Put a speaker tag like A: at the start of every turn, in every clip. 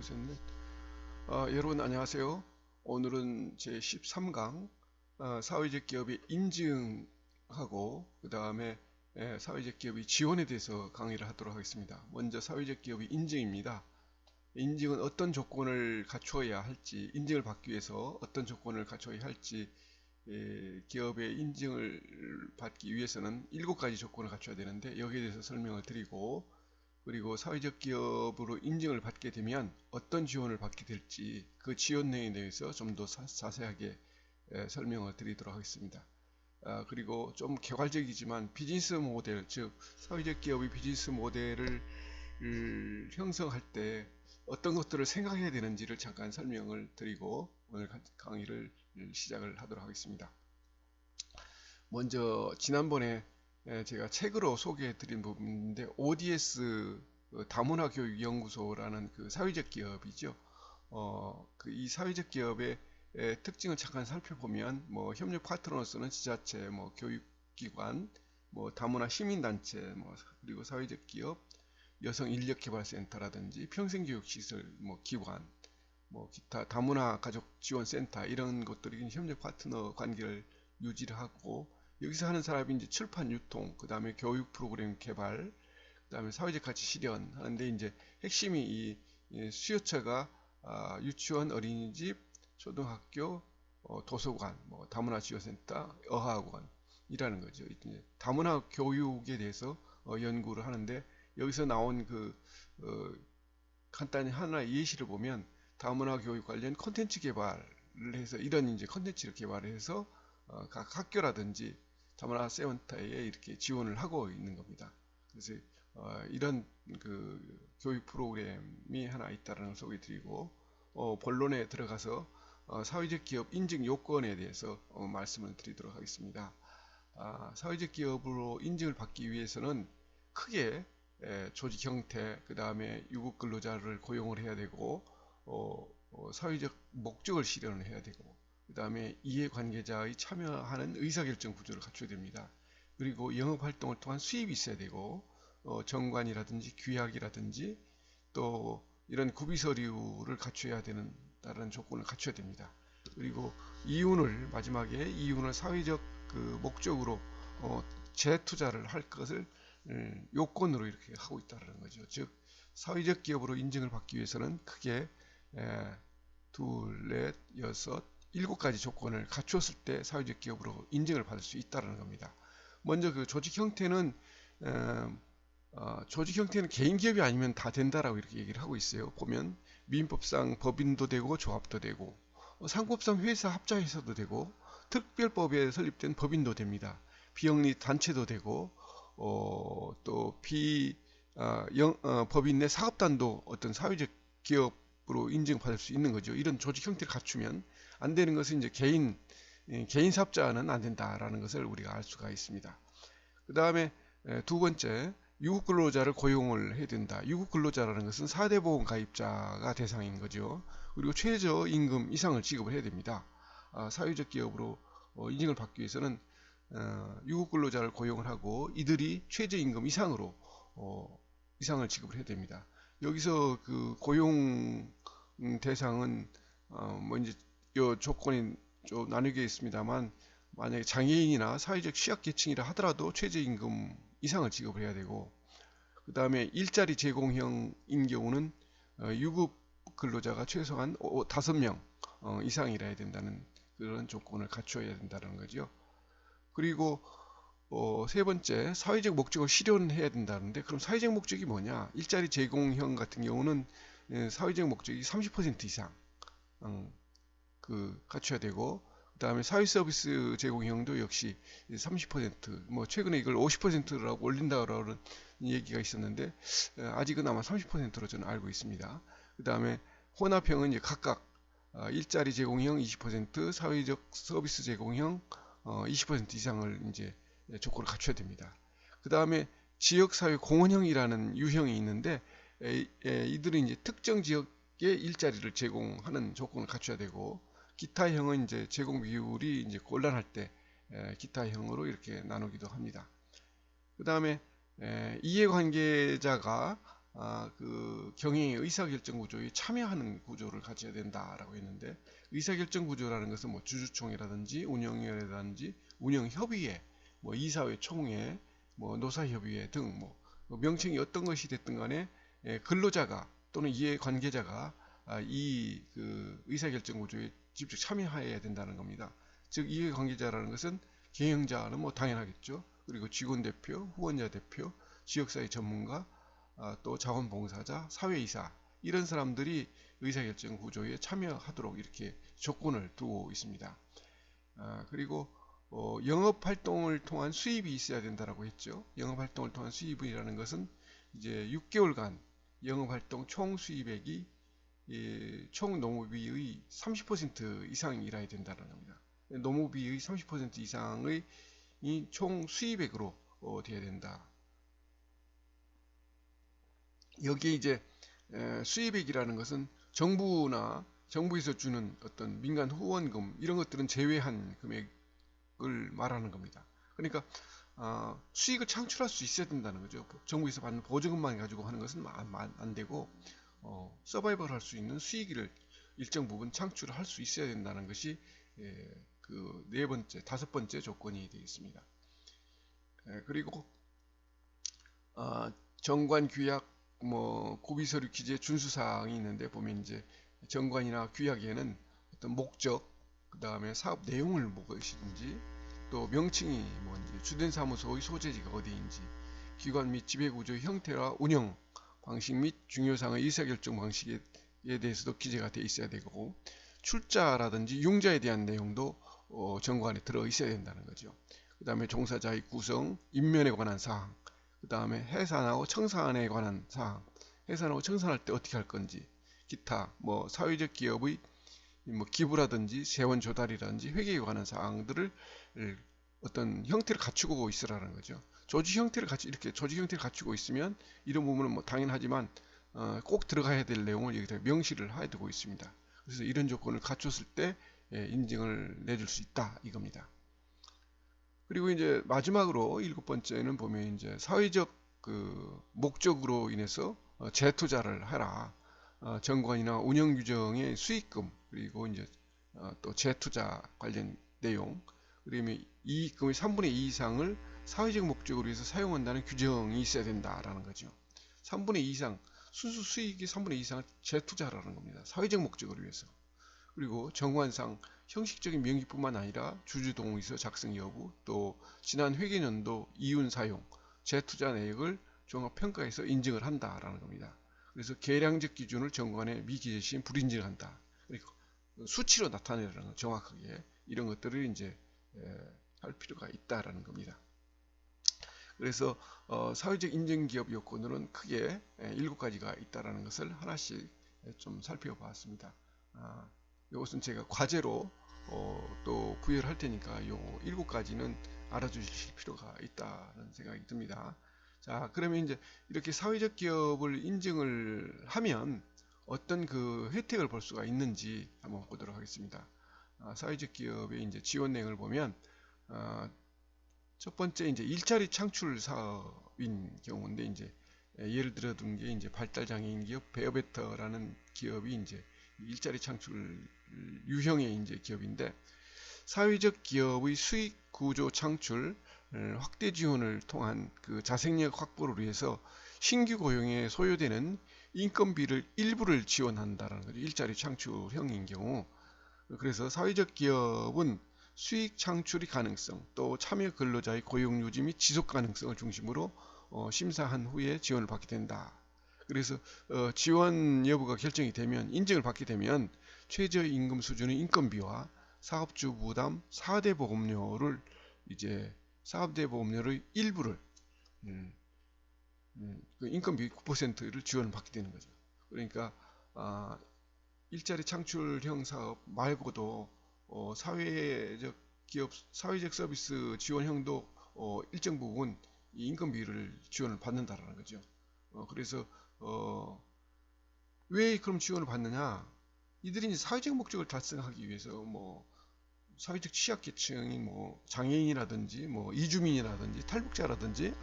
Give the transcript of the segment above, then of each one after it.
A: 둘, 셋, 넷. 여러분 안녕하세요. 오늘은 제 13강 사회적 기업의 인증하고 그 다음에 사회적 기업의 지원에 대해서 강의를 하도록 하겠습니다. 먼저 사회적 기업의 인증입니다. 인증은 어떤 조건을 갖추어야 할지, 인증을 받기 위해서 어떤 조건을 갖춰야 할지, 기업의 인증을 받기 위해서는 7가지 조건을 갖춰야 되는데 여기에 대해서 설명을 드리고, 그리고 사회적 기업으로 인증을 받게 되면 어떤 지원을 받게 될지 그 지원 내용에 대해서 좀 더 자세하게 설명을 드리도록 하겠습니다. 그리고 좀 개괄적이지만 비즈니스 모델, 즉 사회적 기업의 비즈니스 모델을 형성할 때 어떤 것들을 생각해야 되는지를 잠깐 설명을 드리고 오늘 강의를 시작을 하도록 하겠습니다. 먼저 지난번에 제가 책으로 소개해 드린 부분인데 ODS 다문화 교육 연구소라는 그 사회적 기업이죠. 이 사회적 기업의 특징을 잠깐 살펴보면 뭐 협력 파트너로서는 지자체, 뭐 교육기관, 뭐 다문화 시민단체, 뭐 그리고 사회적 기업, 여성 인력개발센터라든지 평생교육시설, 뭐 기관, 뭐 기타 다문화 가족 지원센터 이런 것들이 협력 파트너 관계를 유지를 하고, 여기서 하는 사람이 이제 출판 유통, 그 다음에 교육 프로그램 개발, 그 다음에 사회적 가치 실현 하는데, 이제 핵심이 이 수요처가 유치원, 어린이집, 초등학교, 도서관, 뭐 다문화 지원센터, 어학원이라는 거죠. 이제 다문화 교육에 대해서 연구를 하는데, 여기서 나온 간단히 하나의 예시를 보면 다문화 교육 관련 콘텐츠 개발을 해서 이런 이제 콘텐츠를 개발해서 각 학교라든지 다문화 센터에 이렇게 지원을 하고 있는 겁니다. 그래서 이런 그 교육 프로그램이 하나 있다는 소개드리고, 본론에 들어가서 사회적 기업 인증 요건에 대해서 말씀을 드리도록 하겠습니다. 사회적 기업으로 인증을 받기 위해서는 크게 조직 형태, 그 다음에 유급 근로자를 고용을 해야 되고, 사회적 목적을 실현을 해야 되고, 그 다음에 이해관계자의 참여하는 의사결정 구조를 갖춰야 됩니다. 그리고 영업활동을 통한 수입이 있어야 되고, 정관이라든지 규약이라든지 또 이런 구비서류를 갖춰야 되는 다른 조건을 갖춰야 됩니다. 그리고 마지막에 이윤을 사회적 그 목적으로 재투자를 할 것을 요건으로 이렇게 하고 있다는 거죠. 즉 사회적 기업으로 인증을 받기 위해서는 크게 둘, 넷, 여섯, 7가지 조건을 갖추었을 때 사회적 기업으로 인증을 받을 수 있다는 겁니다. 먼저 그 조직 형태는 개인 기업이 아니면 다 된다라고 이렇게 얘기를 하고 있어요. 보면 민법상 법인도 되고 조합도 되고, 상법상 회사 합자회사도 되고, 특별법에 설립된 법인도 됩니다. 비영리 단체도 되고, 또 법인 내 사업단도 어떤 사회적 기업으로 인증받을 수 있는 거죠. 이런 조직 형태를 갖추면 안 되는 것은 이제 개인 사업자는 안 된다라는 것을 우리가 알 수가 있습니다. 그 다음에 두 번째, 유급 근로자를 고용을 해야 된다. 유급 근로자라는 것은 4대 보험 가입자가 대상인 거죠. 그리고 최저임금 이상을 지급을 해야 됩니다. 사회적 기업으로 인증을 받기 위해서는 유급 근로자를 고용을 하고 이들이 최저임금 이상을 지급을 해야 됩니다. 여기서 그 고용 대상은 뭐 이제 요 조건이 좀 나뉘게 있습니다만, 만약에 장애인이나 사회적 취약계층이라 하더라도 최저임금 이상을 지급을 해야 되고, 그 다음에 일자리 제공형인 경우는 유급 근로자가 최소한 5명 이상이라 해야 된다는 그런 조건을 갖춰야 된다는 거죠. 그리고 세 번째, 사회적 목적을 실현해야 된다는데, 그럼 사회적 목적이 뭐냐? 일자리 제공형 같은 경우는 사회적 목적이 30% 이상 갖춰야 되고, 그 다음에 사회 서비스 제공형도 역시 30%, 뭐 최근에 이걸 50%라고 올린다라는 얘기가 있었는데 아직은 아마 30%로 저는 알고 있습니다. 그 다음에 혼합형은 이제 각각 일자리 제공형 20%, 사회적 서비스 제공형 20% 이상을 이제 조건을 갖춰야 됩니다. 그 다음에 지역사회 공헌형이라는 유형이 있는데, 이들은 이제 특정 지역에 일자리를 제공하는 조건을 갖춰야 되고, 기타형은 이제 제공 비율이 이제 곤란할 때 기타형으로 이렇게 나누기도 합니다. 그 다음에 이해관계자가 그 경영의 의사결정 구조에 참여하는 구조를 가져야 된다라고 했는데, 의사결정 구조라는 것은 뭐 주주총회라든지 운영위원회라든지 운영협의회, 뭐 이사회 총회, 뭐 노사협의회 등 뭐 명칭이 어떤 것이 됐든 간에 근로자가 또는 이해관계자가 이 그 의사결정 구조에 직접 참여해야 된다는 겁니다. 즉 이해관계자라는 것은 경영자는 뭐 당연하겠죠. 그리고 직원 대표, 후원자 대표, 지역사회 전문가, 또 자원봉사자, 사회이사, 이런 사람들이 의사결정 구조에 참여하도록 이렇게 조건을 두고 있습니다. 그리고 영업활동을 통한 수입이 있어야 된다라고 했죠. 영업활동을 통한 수입이라는 것은 이제 6개월간 영업활동 총 수입액이 총 노무비의 30% 이상이라야 된다는 겁니다. 노무비의 30% 이상의 총 수입액으로 돼야 된다. 여기에 이제 수입액이라는 것은 정부에서 주는 어떤 민간 후원금 이런 것들은 제외한 금액을 말하는 겁니다. 그러니까 수익을 창출할 수 있어야 된다는 거죠. 정부에서 받는 보조금만 가지고 하는 것은 안 되고 서바이벌 할 수 있는 수익을 일정 부분 창출을 할 수 있어야 된다는 것이 그 다섯 번째 조건이 되겠습니다. 그리고 정관 규약 뭐 고비서류 기재 준수 사항이 있는데 보면 이제 정관이나 규약에는 어떤 목적, 그 다음에 사업 내용을 무엇인지, 또 명칭이 뭔지, 주된 사무소의 소재지가 어디인지, 기관 및 지배구조의 형태와 운영 방식 및 중요사항의 의사결정 방식에 대해서도 기재가 되어 있어야 되고, 출자라든지 융자에 대한 내용도 정관에 들어 있어야 된다는 거죠. 그 다음에 종사자의 구성, 임면에 관한 사항, 그 다음에 해산하고 청산에 관한 사항, 해산하고 청산할 때 어떻게 할 건지, 기타 뭐 사회적 기업의 뭐 기부라든지 재원 조달이라든지 회계에 관한 사항들을 어떤 형태를 갖추고 있으라는 거죠. 조직 형태를 갖추고 있으면 이런 부분은 뭐 당연하지만 꼭 들어가야 될 내용을 여기다 명시를 해두고 있습니다. 그래서 이런 조건을 갖췄을 때 인증을 내줄 수 있다 이겁니다. 그리고 이제 마지막으로 7번째는 보면 이제 사회적 그 목적으로 인해서 재투자를 하라. 정관이나 운영 규정의 수익금, 그리고 이제 또 재투자 관련 내용, 그다음에 이익금의 3분의 2 이상을 사회적 목적으로 해서 사용한다는 규정이 있어야 된다라는 거죠. 3분의 2 이상, 순수 수익의 3분의 2 이상을 재투자라는 겁니다. 사회적 목적으로 위해서. 그리고 정관상 형식적인 명기뿐만 아니라 주주동의서 작성 여부, 또 지난 회계년도 이윤 사용, 재투자 내역을 종합평가해서 인증을 한다라는 겁니다. 그래서 계량적 기준을 정관에 미기재 시인 불인증한다. 그러니까 수치로 나타내라는 거, 정확하게 이런 것들을 이제 할 필요가 있다라는 겁니다. 그래서 사회적 인증기업 요건으로는 크게 7가지가 있다라는 것을 하나씩 좀 살펴봤습니다. 이것은 제가 과제로 또 부여를 할 테니까 요 7가지는 알아주실 필요가 있다는 생각이 듭니다. 자, 그러면 이제 이렇게 사회적 기업을 인증을 하면 어떤 그 혜택을 볼 수가 있는지 한번 보도록 하겠습니다. 사회적 기업의 이제 지원 내용을 보면 첫 번째 이제 일자리 창출 사업인 경우인데, 이제 예를 들어 둔 게 이제 발달장애인 기업 베어베터라는 기업이 이제 일자리 창출 유형의 이제 기업인데, 사회적 기업의 수익 구조 창출 확대 지원을 통한 그 자생력 확보를 위해서 신규 고용에 소요되는 인건비를 일부를 지원한다라는 거죠. 일자리 창출형인 경우. 그래서 사회적 기업은 수익 창출의 가능성, 또 참여 근로자의 고용 유지 및 지속 가능성을 중심으로 심사한 후에 지원을 받게 된다. 그래서 지원 여부가 결정이 되면, 인증을 받게 되면 최저임금 수준의 인건비와 사업주 부담 4대 보험료를 이제 4대 보험료의 일부를 그 인건비 9%를 지원을 받게 되는 거죠. 그러니까 일자리 창출형 사업 말고도 사회적 기업, 사회적 서비스 지원형도 일정 부분 이 인건비를 지원을 받는다라는 거죠. 그래서 왜 그럼 지원을 받느냐? 이들이 이제 사회적 목적을 달성하기 위해서 뭐 사회적 취약계층인 뭐 장애인이라든지 뭐 이주민이라든지 탈북자라든지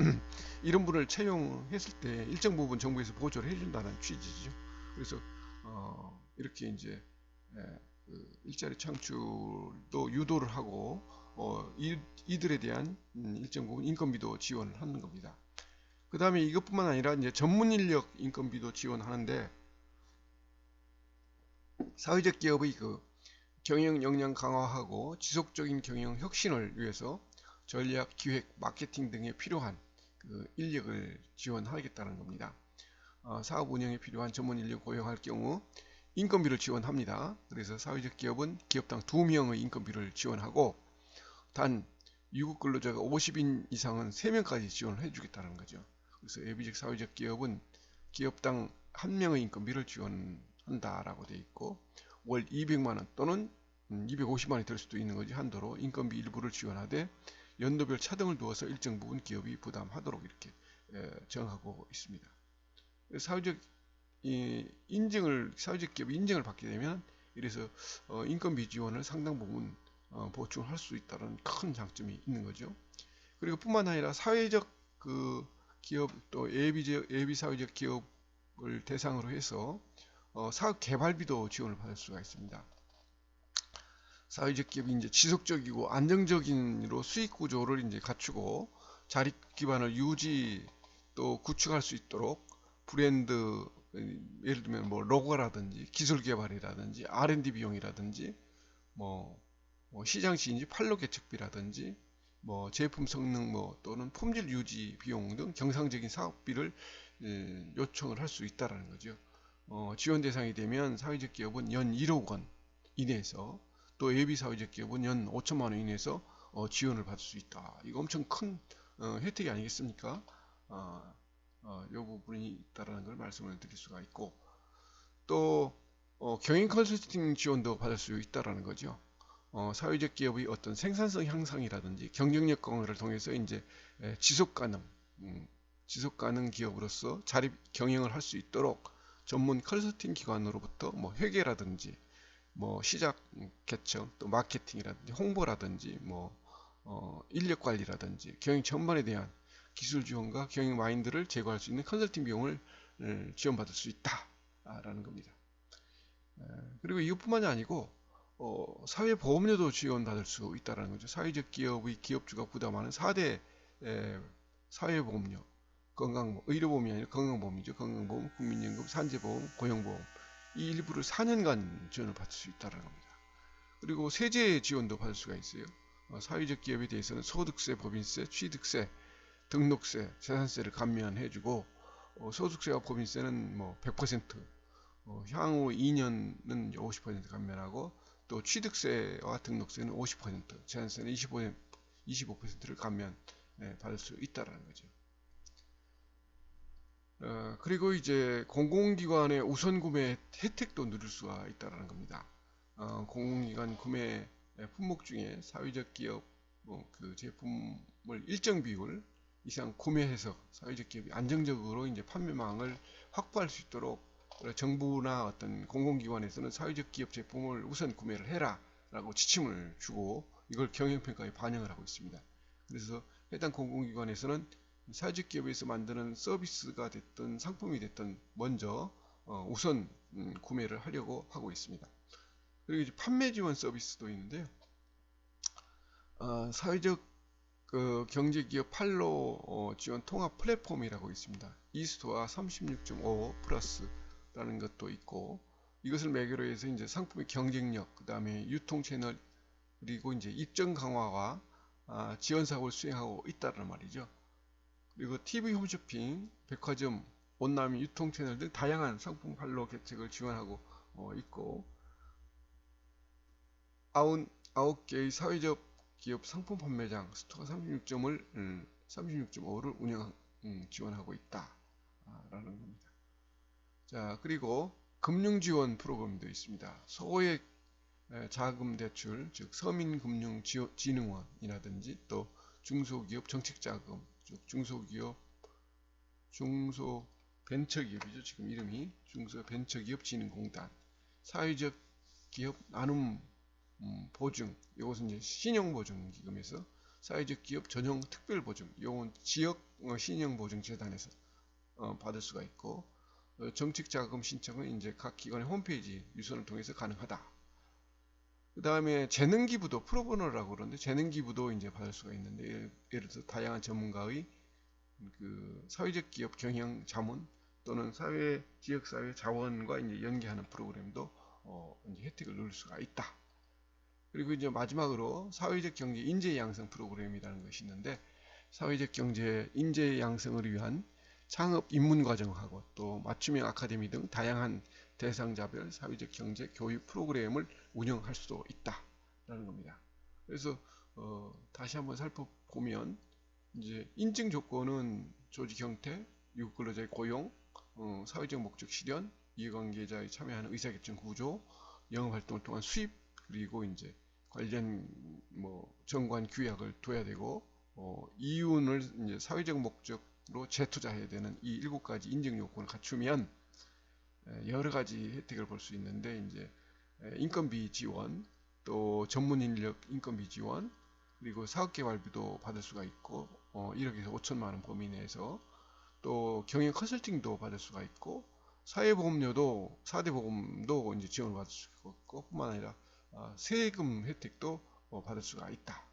A: 이런 분을 채용했을 때 일정 부분 정부에서 보조를 해준다는 취지죠. 그래서 이렇게 이제 그 일자리 창출도 유도를 하고 이들에 대한 일정 부분 인건비도 지원을 하는 겁니다. 그 다음에 이것뿐만 아니라 이제 전문 인력 인건비도 지원하는데 사회적 기업의 그 경영 역량 강화하고 지속적인 경영 혁신을 위해서 전략, 기획, 마케팅 등에 필요한 그 인력을 지원하겠다는 겁니다. 사업 운영에 필요한 전문 인력 고용할 경우 인건비를 지원합니다. 그래서 사회적 기업은 기업당 2명의 인건비를 지원하고 단 유급 근로자가 50인 이상은 3명까지 지원을 해주겠다는 거죠. 그래서 예비적 사회적 기업은 기업당 1명의 인건비를 지원한다라고 되어 있고 월 200만원 또는 250만원이 될 수도 있는 거지 한도로 인건비 일부를 지원하되 연도별 차등을 두어서 일정 부분 기업이 부담하도록 이렇게 정하고 있습니다. 사회적 사회적 기업 인증을 받게 되면 이래서 인건비 지원을 상당 부분 보충할 수 있다는 큰 장점이 있는 거죠. 그리고 뿐만 아니라 사회적 그 기업 또 예비 사회적 기업을 대상으로 해서 사업 개발비도 지원을 받을 수가 있습니다. 사회적 기업이 이제 지속적이고 안정적인으로 수익 구조를 이제 갖추고 자립 기반을 유지 또 구축할 수 있도록 브랜드 예를 들면 뭐 로고라든지 기술 개발이라든지 R&D 비용이라든지 뭐 시장 시인지 판로 개척비라든지 뭐 제품 성능 뭐 또는 품질 유지 비용 등 경상적인 사업비를 요청을 할 수 있다라는 거죠. 지원 대상이 되면 사회적 기업은 연 1억 원 이내에서 또 예비 사회적 기업은 연 5천만 원 이내에서 지원을 받을 수 있다. 이거 엄청 큰 혜택이 아니겠습니까? 이 부분이 있다라는 걸 말씀을 드릴 수가 있고 또 경영 컨설팅 지원도 받을 수 있다라는 거죠. 사회적 기업의 어떤 생산성 향상이라든지 경쟁력 강화를 통해서 이제 지속 가능 기업으로서 자립 경영을 할 수 있도록 전문 컨설팅 기관으로부터 뭐 회계라든지 뭐 시작 개척 또 마케팅이라든지 홍보라든지 뭐 인력 관리라든지 경영 전반에 대한 기술 지원과 경영 마인드를 제고할 수 있는 컨설팅 비용을 지원받을 수 있다라는 겁니다. 그리고 이것뿐만이 아니고 사회보험료도 지원받을 수 있다는 거죠. 사회적 기업의 기업주가 부담하는 4대 사회보험료, 의료보험이 아니라 건강보험이죠. 건강보험, 국민연금, 산재보험, 고용보험 이 일부를 4년간 지원을 받을 수 있다는 겁니다. 그리고 세제 지원도 받을 수가 있어요. 사회적 기업에 대해서는 소득세, 법인세, 취득세, 등록세, 재산세를 감면해주고 소득세와 법인세는 뭐 100%, 향후 2년은 50% 감면하고 또 취득세와 등록세는 50%, 재산세는 25%를 감면 받을 수 있다라는 거죠. 그리고 이제 공공기관의 우선 구매 혜택도 누릴 수가 있다는 겁니다. 공공기관 구매 품목 중에 사회적 기업 그 제품을 일정 비율 이상 구매해서 사회적 기업이 안정적으로 이제 판매망을 확보할 수 있도록 정부나 어떤 공공기관에서는 사회적 기업 제품을 우선 구매를 해라 라고 지침을 주고 이걸 경영평가에 반영을 하고 있습니다. 그래서 해당 공공기관에서는 사회적 기업에서 만드는 서비스가 됐든 상품이 됐든 먼저 우선 구매를 하려고 하고 있습니다. 그리고 이제 판매 지원 서비스도 있는데요. 사회적 경제기업 판로 지원 통합 플랫폼이라고 있습니다. 이스토어 36.5 플러스라는 것도 있고 이것을 매개로 해서 이제 상품의 경쟁력, 그 다음에 유통 채널 그리고 이제 입점 강화와 지원 사업을 수행하고 있다는 말이죠. 그리고 TV 홈쇼핑, 백화점, 온라인 유통 채널 등 다양한 상품 판로 개척을 지원하고 있고 9개의 사회적 기업 상품 판매장 스토어 36.5를 지원하고 있다라는 겁니다. 자, 그리고 금융 지원 프로그램도 있습니다. 소액 자금 대출, 즉 서민금융진흥원이라든지 또 중소기업 정책자금, 즉 중소벤처기업이죠. 지금 이름이 중소벤처기업진흥공단, 사회적 기업 나눔 보증, 이것은 이제 신용보증기금에서 사회적 기업 전용 특별보증, 이건 지역 신용보증재단에서 받을 수가 있고, 정책자금 신청은 이제 각 기관의 홈페이지 유선을 통해서 가능하다. 그 다음에 재능기부도 프로보노라고 그러는데 재능기부도 이제 받을 수가 있는데, 예를 들어서 다양한 전문가의 그 사회적 기업 경영 자문 또는 지역사회 자원과 이제 연계하는 프로그램도 이제 혜택을 누릴 수가 있다. 그리고 이제 마지막으로 사회적 경제 인재 양성 프로그램이라는 것이 있는데, 사회적 경제 인재 양성을 위한 창업 입문 과정하고 또 맞춤형 아카데미 등 다양한 대상자별 사회적 경제 교육 프로그램을 운영할 수도 있다라는 겁니다. 그래서 다시 한번 살펴보면 이제 인증 조건은 조직 형태, 유급 근로자의 고용, 사회적 목적 실현, 이해관계자의 참여하는 의사결정 구조, 영업 활동을 통한 수입, 그리고 이제 관련 정관 규약을 둬야 되고, 이윤을 이제 사회적 목적으로 재투자해야 되는 이 7가지 인증 요건을 갖추면 여러 가지 혜택을 볼 수 있는데, 이제 인건비 지원, 또 전문 인력 인건비 지원, 그리고 사업개발비도 받을 수가 있고, 1억에서 5천만 원 범위 내에서 또 경영 컨설팅도 받을 수가 있고, 사회보험료도 4대 보험도 이제 지원을 받을 수 있고, 뿐만 아니라 세금 혜택도 받을 수가 있다.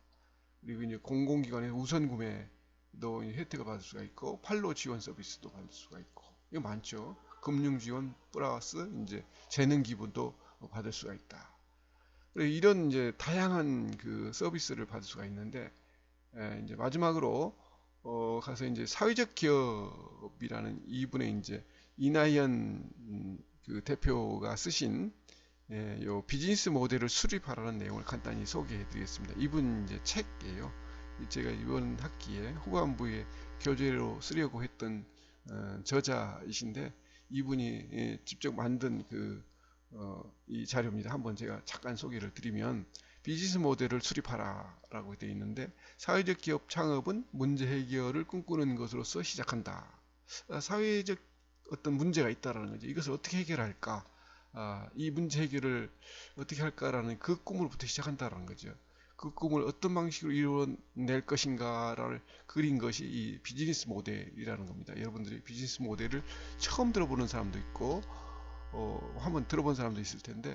A: 그리고 이제 공공기관의 우선 구매도 혜택을 받을 수가 있고, 판로 지원 서비스도 받을 수가 있고, 이거 많죠. 금융 지원 플러스 이제 재능 기부도 받을 수가 있다. 이런 이제 다양한 그 서비스를 받을 수가 있는데, 이제 마지막으로 가서 이제 사회적 기업이라는 이분의 이제 이나연 그 대표가 쓰신 요 비즈니스 모델을 수립하라는 내용을 간단히 소개해 드리겠습니다. 이분 이제 책이에요. 제가 이번 학기에 후반부에 교재로 쓰려고 했던 저자이신데, 이분이 직접 만든 이 자료입니다. 한번 제가 잠깐 소개를 드리면, 비즈니스 모델을 수립하라 라고 되어 있는데, 사회적 기업 창업은 문제 해결을 꿈꾸는 것으로서 시작한다. 사회적 어떤 문제가 있다라는 거죠. 이것을 어떻게 해결할까? 이 문제 해결을 어떻게 할까라는 그 꿈으로부터 시작한다라는 거죠. 그 꿈을 어떤 방식으로 이루어낼 것인가를 그린 것이 이 비즈니스 모델이라는 겁니다. 여러분들이 비즈니스 모델을 처음 들어보는 사람도 있고, 한번 들어본 사람도 있을 텐데,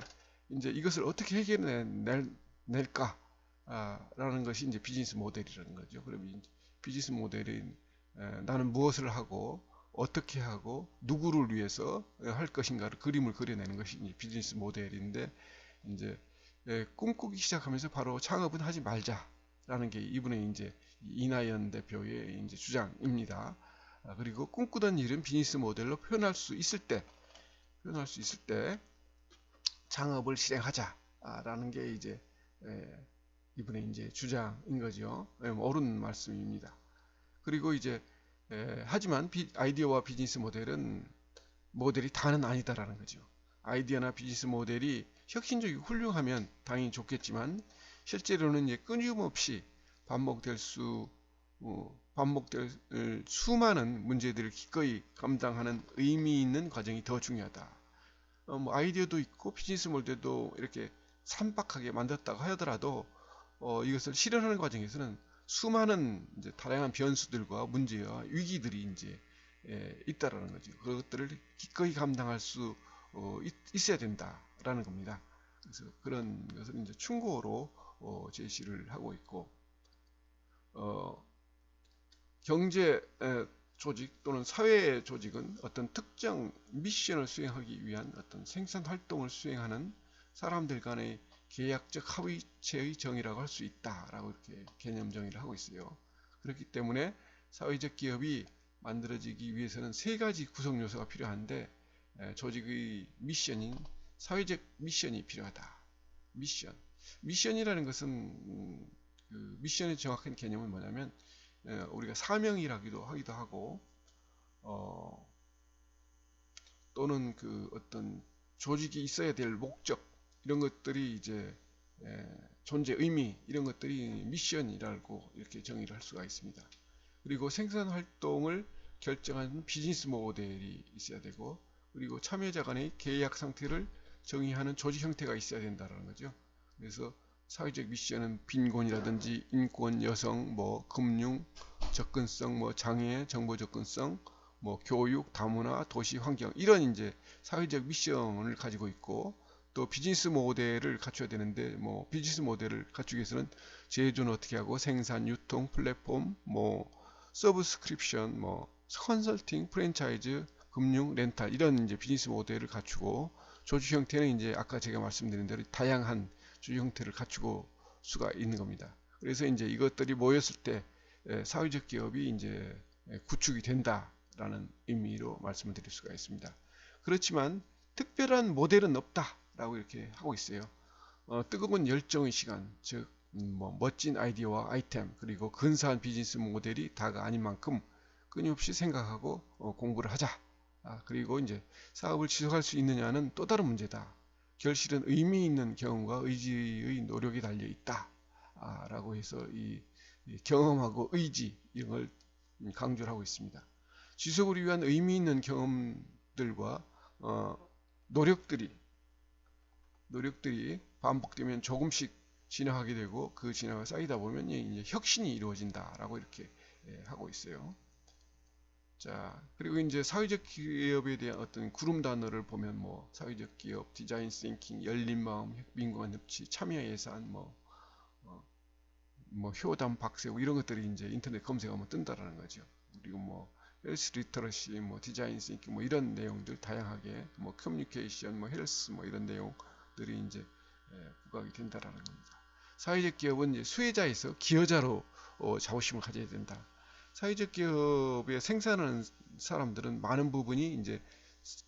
A: 이제 이것을 어떻게 해결해낼까? 라는 것이 이제 비즈니스 모델이라는 거죠. 그러면 이제 비즈니스 모델은 나는 무엇을 하고, 어떻게 하고, 누구를 위해서 할 것인가를 그림을 그려내는 것이 이제 비즈니스 모델인데, 이제 꿈꾸기 시작하면서 바로 창업은 하지 말자라는 게 이분의 이제 이나연 대표의 이제 주장입니다. 그리고 꿈꾸던 일은 비즈니스 모델로 표현할 수 있을 때 창업을 실행하자라는 게 이제 이분의 이제 주장인 거죠. 옳은 말씀입니다. 그리고 이제 하지만 아이디어와 비즈니스 모델이 다는 아니다라는 거죠. 아이디어나 비즈니스 모델이 혁신적이고 훌륭하면 당연히 좋겠지만, 실제로는 이제 끊임없이 반복될 수많은 문제들을 기꺼이 감당하는 의미 있는 과정이 더 중요하다. 아이디어도 있고 비즈니스 모델도 이렇게 산박하게 만들었다고 하더라도 이것을 실현하는 과정에서는 수많은 이제 다양한 변수들과 문제와 위기들이 이제 있다라는 거죠. 그것들을 기꺼이 감당할 수 있어야 된다라는 겁니다. 그래서 그런 것을 이제 충고로 제시를 하고 있고, 경제 조직 또는 사회 조직은 어떤 특정 미션을 수행하기 위한 어떤 생산 활동을 수행하는 사람들 간의 계약적 합의체의 정의라고 할 수 있다라고 이렇게 개념 정의를 하고 있어요. 그렇기 때문에 사회적 기업이 만들어지기 위해서는 3가지 구성 요소가 필요한데, 조직의 미션인 사회적 미션이 필요하다. 미션이라는 것은 그 미션의 정확한 개념은 뭐냐면, 우리가 사명이라기도 하기도 하고, 또는 그 어떤 조직이 있어야 될 목적, 이런 것들이 이제 존재 의미, 이런 것들이 미션이라고 이렇게 정의를 할 수가 있습니다. 그리고 생산 활동을 결정하는 비즈니스 모델이 있어야 되고, 그리고 참여자 간의 계약 상태를 정의하는 조직 형태가 있어야 된다는 거죠. 그래서 사회적 미션은 빈곤이라든지 인권, 여성, 뭐 금융, 접근성, 뭐 장애, 정보 접근성, 뭐 교육, 다문화, 도시 환경 이런 이제 사회적 미션을 가지고 있고 또 비즈니스 모델을 갖춰야 되는데 뭐 비즈니스 모델을 갖추기 위해서는 제조는 어떻게 하고 생산, 유통, 플랫폼, 뭐 서브스크립션, 뭐 컨설팅, 프랜차이즈, 금융, 렌탈 이런 이제 비즈니스 모델을 갖추고 조직 형태는 이제 아까 제가 말씀드린 대로 다양한 조직 형태를 갖추고 수가 있는 겁니다. 그래서 이제 이것들이 모였을 때 사회적 기업이 이제 구축이 된다라는 의미로 말씀을 드릴 수가 있습니다. 그렇지만 특별한 모델은 없다라고 이렇게 하고 있어요. 뜨거운 열정의 시간, 즉 뭐 멋진 아이디어와 아이템 그리고 근사한 비즈니스 모델이 다가 아닌 만큼 끊임없이 생각하고 공부를 하자. 그리고 이제 사업을 지속할 수 있느냐는 또 다른 문제다. 결실은 의미 있는 경험과 의지의 노력이 달려 있다. 라고 해서 이 경험하고 의지 이런 걸 강조를 하고 있습니다. 지속을 위한 의미 있는 경험들과 노력들이 반복되면 조금씩 진화하게 되고 그 진화가 쌓이다 보면 이제 혁신이 이루어진다라고 이렇게 하고 있어요. 자, 그리고 이제 사회적 기업에 대한 어떤 구름 단어를 보면 뭐 사회적 기업, 디자인 싱킹, 열린 마음, 민관 협치, 참여 예산, 뭐 효담 박세우 이런 것들이 이제 인터넷 검색하면 뜬다라는 거죠. 그리고 뭐 헬스 리터러시, 뭐 디자인 싱킹, 뭐 이런 내용들 다양하게 뭐 커뮤니케이션, 뭐 헬스, 뭐 이런 내용들이 이제 부각이 된다라는 겁니다. 사회적 기업은 이제 수혜자에서 기여자로 자부심을 가져야 된다. 사회적 기업에 생산하는 사람들은 많은 부분이 이제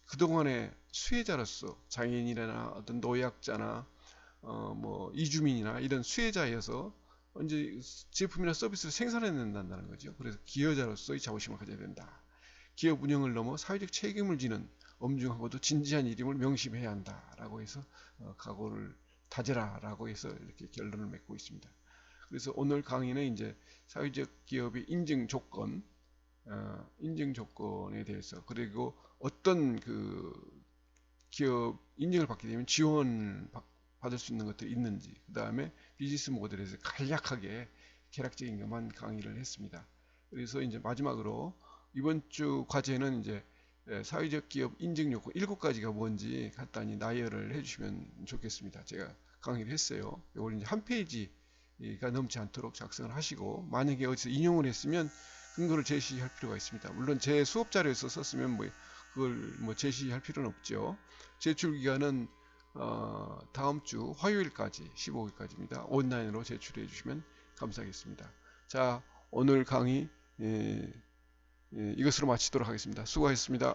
A: 그동안의 수혜자로서 장애인이나 어떤 노약자나 뭐 이주민이나 이런 수혜자여서 이제 제품이나 서비스를 생산해낸다는 거죠. 그래서 기여자로서의 자부심을 가져야 된다. 기업 운영을 넘어 사회적 책임을 지는 엄중하고도 진지한 일임을 명심해야 한다라고 해서 각오를 다져라라고 해서 이렇게 결론을 맺고 있습니다. 그래서 오늘 강의는 이제 사회적 기업의 인증 조건에 대해서 그리고 어떤 그 기업 인증을 받게 되면 지원 받을 수 있는 것들이 있는지 그 다음에 비즈니스 모델에서 간략하게 개략적인 것만 강의를 했습니다. 그래서 이제 마지막으로 이번 주 과제는 이제 사회적 기업 인증 요건 7가지가 뭔지 간단히 나열을 해주시면 좋겠습니다. 제가 강의를 했어요. 이걸 이제 한 페이지가 넘지 않도록 작성을 하시고 만약에 어디서 인용을 했으면 근거를 제시할 필요가 있습니다. 물론 제 수업 자료에서 썼으면 뭐 그걸 뭐 제시할 필요는 없죠. 제출 기간은 다음 주 화요일까지 15일까지입니다. 온라인으로 제출해 주시면 감사하겠습니다. 자, 오늘 강의 이것으로 마치도록 하겠습니다. 수고하셨습니다.